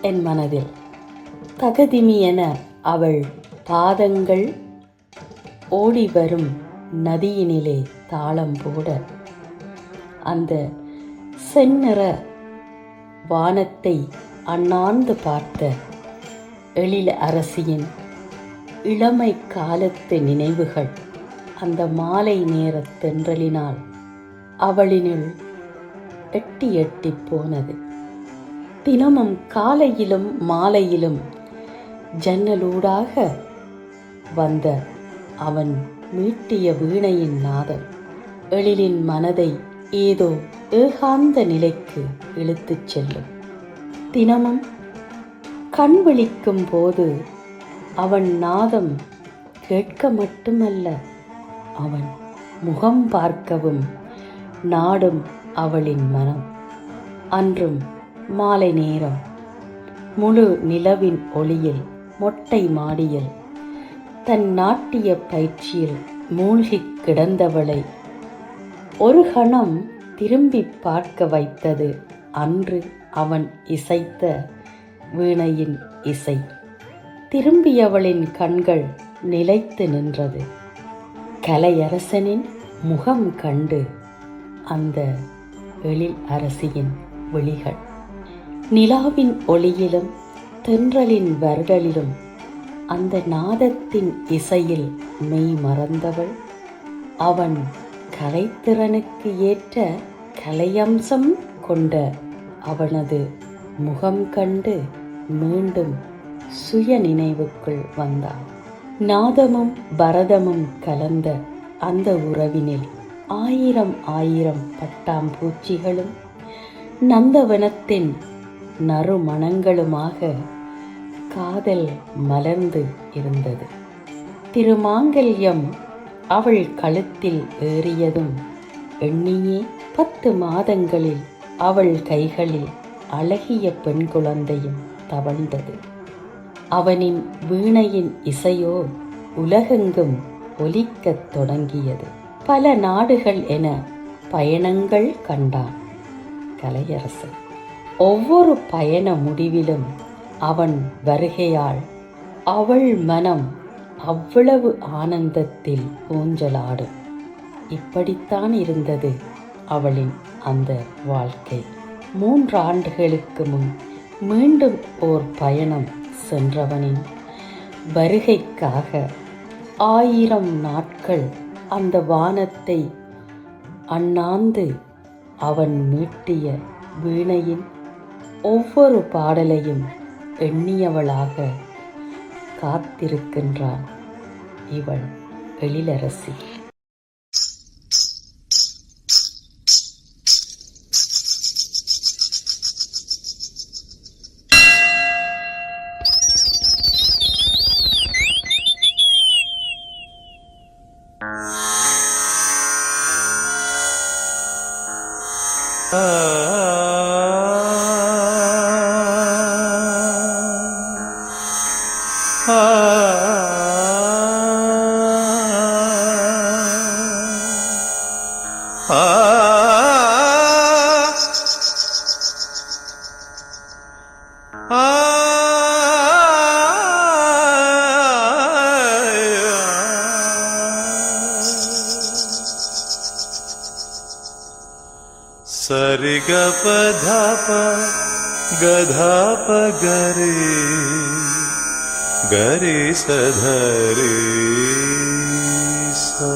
என் மனதில். தகதிமி என அவள் பாதங்கள் ஓடிவரும் நதியினிலே தாளம் போட, அந்த செந்நிற வானத்தை அண்ணாந்து பார்த்த எழில் அரசியின் இளமை காலத்து நினைவுகள் அந்த மாலை நேர தென்றலினால் அவளினுள் எட்டி எட்டி போனது. தினமும் காலையிலும் மாலையிலும் ஜன்னலூடாக வந்த அவன் மீட்டிய வீணையின் நாதம் எழிலின் மனதை ஏதோ ஏகாந்த நிலைக்கு இழுத்துச் செல்லும். தினமும் கண் விழிக்கும் போது அவன் நாதம் கேட்க மட்டுமல்ல, அவன் முகம் பார்க்கவும் நாடும் அவளின் மனம். அன்றும் மாலை நேரம் முழு நிலவின் ஒளியில் மொட்டை மாடியில் தன் நாட்டிய பயிற்சியில் மூழ்கி கிடந்தவளை ஒரு கணம் திரும்பி பார்க்க வைத்தது அன்று அவன் இசைத்த வீணையின் இசை. திரும்பியவளின் கண்கள் நிலைத்து நின்றது. கலையரசனின் முகம் கண்டு அந்த எழில் அரசியின் விழிகள். நிலாவின் ஒளியிலும் தென்றலின் வருடலிலும் அந்த நாதத்தின் இசையில் மெய் மறந்தவள் அவன் கலைத்திறனுக்கு ஏற்ற கலையம்சம் கொண்ட அவனது முகம் கண்டு மீண்டும் சுய நினைவுக்குள் வந்தாள். நாதமும் பரதமும் கலந்த அந்த உறவினில் ஆயிரம் ஆயிரம் பட்டாம்பூச்சிகளும் நந்தவனத்தின் நறுமணங்களுமாக காதல் மலர்ந்து இருந்தது. திருமாங்கல்யம் அவள் கழுத்தில் ஏறியதும் எண்ணியே 10 மாதங்களில் அவள் கைகளில் அழகிய பெண் குழந்தையும் தவழ்ந்தது. அவனின் வீணையின் இசையோ உலகெங்கும் ஒலிக்கத் தொடங்கியது. பல நாடுகள் என பயணங்கள் கண்டான் கலையரசன். ஒவ்வொரு பயண முடிவிலும் அவன் வருகையால் அவள் மனம் அவ்வளவு ஆனந்தத்தில் ஊஞ்சலாடும். இப்படித்தான் இருந்தது அவளின் அந்த வாழ்க்கை. 3 ஆண்டுகளுக்கு முன் மீண்டும் ஓர் பயணம் சென்றவனின் வருகைக்காக 1000 நாட்கள் அந்த வானத்தை அண்ணாந்து அவன் மீட்டிய வீணையின் ஒவ்வொரு பாடலையும் எண்ணியவளாக காத்திருக்கின்றான் இவள் எழிலரசி. सरिगपधप गधप गरे गरे सधरे सा.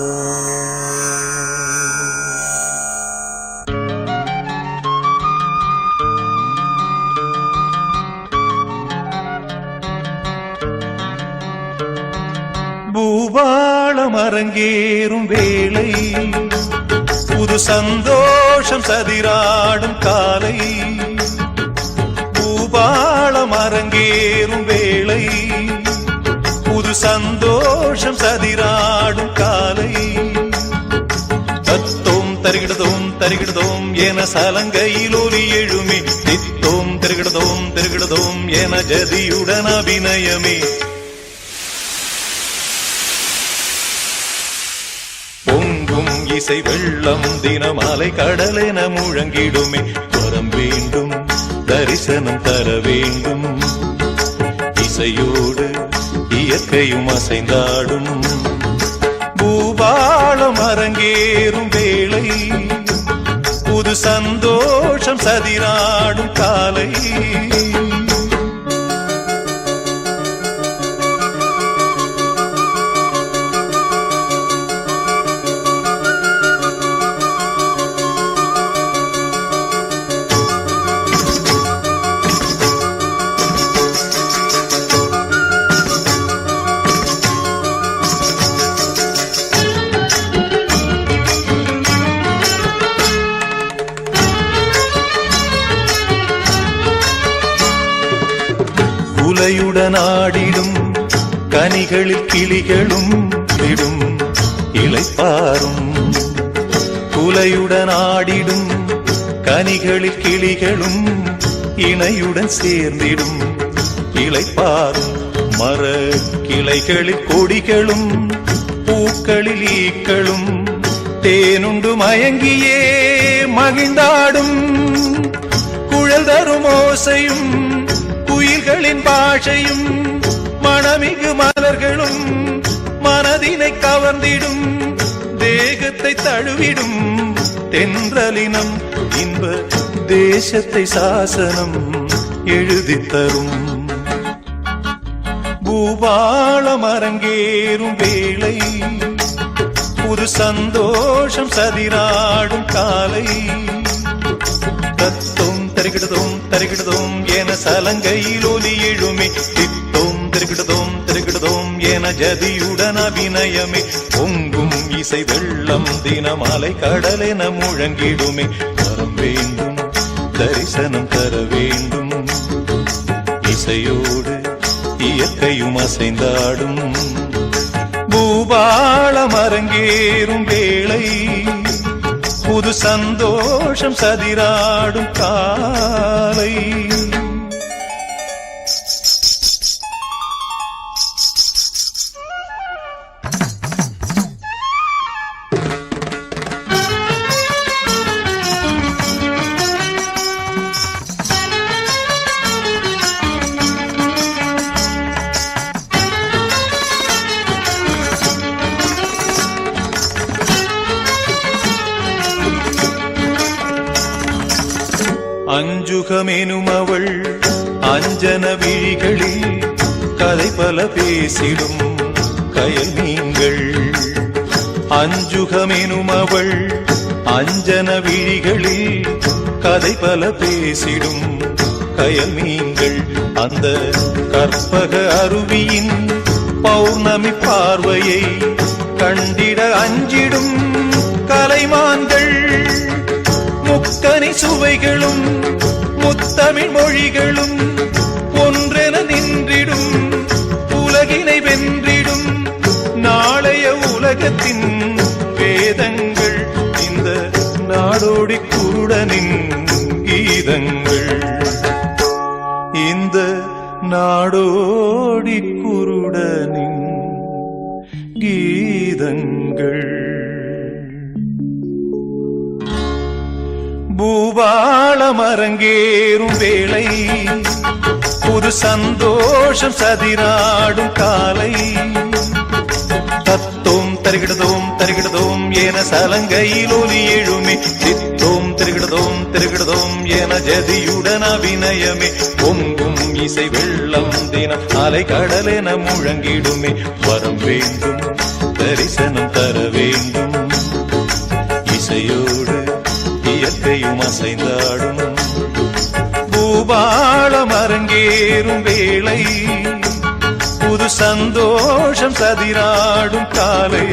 பூபாளம் அரங்கேறும் வேளை புது சந்தோஷம் சதிராடும் காலை. பூபாளம் அரங்கேறும் வேளை புது சந்தோஷம் சதிராடும் காலை. தத்தோம் தருகிடதோம் தருகிடதோம் என சலங்கையில் ஒலி எழுமே. தித்தோம் தருகிடதோம் தருகிடதோம் என ஜதியுடன் அபிநயமே. இசை வெள்ளம் தினமாலை கடலென முழங்கிடுமே. வரம் வேண்டும் தரிசனம் தர வேண்டும். இசையோடு இயற்கையும் அசைந்தாடும் பூபாலம் அரங்கேறும் வேளை, புது சந்தோஷம் சதிராடும் காலை. குலையுடன் ஆடிடும் கனிகளில் கிளிகளும் விடும் இளைப்பாரும். குலையுடன் ஆடிடும் கனிகளில் கிளிகளும் இணையுடன் சேர்ந்திடும் இளைப்பாரும். மர கிளைகளில் கொடிகளும் பூக்களில் ஈக்களும் தேனுண்டு மயங்கியே மகிழ்ந்தாடும். குழல் தரும் ஓசையும் குயில்களின் பாஷையும் மணமிகு மலர்களும் மனதினை கவர்ந்திடும். தேகத்தை தழுவிடும் தென்றலினம் இன்ப தேசத்தை சாசனம் எழுதித் தரும். பூபாலம் அரங்கேறும் வேளை, புது சந்தோஷம் சதிராடும் காலை. தத்தோம் தருகிடதோம் தருகிடதோம் என சலங்கையில் ஒலி எழுமே. தித்தோம் திருகிடதோம் திருகிடதோம் என ஜதியுடன் அபிநயமே. பொங்கும் இசை வெள்ளம் தினமாலை கடலென முழங்கிடுமே. வரம் வேண்டும் தரிசனம் தர வேண்டும். இசையோடு இயற்கையும் அசைந்தாடும் பூபாலம் அரங்கேறும் வேளை, புது சந்தோஷம் சதிராடும் காலை. அஞ்சுகமெனும் அவள் அஞ்சன விழிகளில் கதை பல பேசிடும் கயல் மீன்கள். அஞ்சுகமெனும் அவள் அஞ்சன விழிகளில் கதை பல பேசிடும் கயல் மீன்கள். அந்த கற்பக அருவியின் பௌர்ணமி பார்வையை கண்டிட அஞ்சிடும் கலைமான்கள். முக்கனி சுவைகளும் முத்தமிழ் மொழிகளும் ஒன்றென நின்றிடும் உலகினை வென்றிடும் நாளைய உலகத்தின் வேதங்கள். இந்த நாடோடி குருடனின் கீதங்கள். இந்த நாடோடி குருடனின் கீதங்கள். பூபாலம் அரங்கேறும் வேளை, புது சந்தோஷம் சதிராடும் காலை. தத்தோம் தருகிடதோம் தருகிடதோம் என சலங்கையில் ஒலி எழுமே. தித்தோம் திருகிடதோம் திருகிடதோம் என ஜதியுடன் அபிநயமே. பொங்கும் இசை வெள்ளம் தினம் அலை கடலென முழங்கிடுமே. வரம் வேண்டும் தரிசனம் தர வேண்டும். இசையோடு இயற்கையும் அசைந்தாடும் பூபாலம் அரங்கேறும் வேளை, புது சந்தோஷம் சதிராடும் காலை.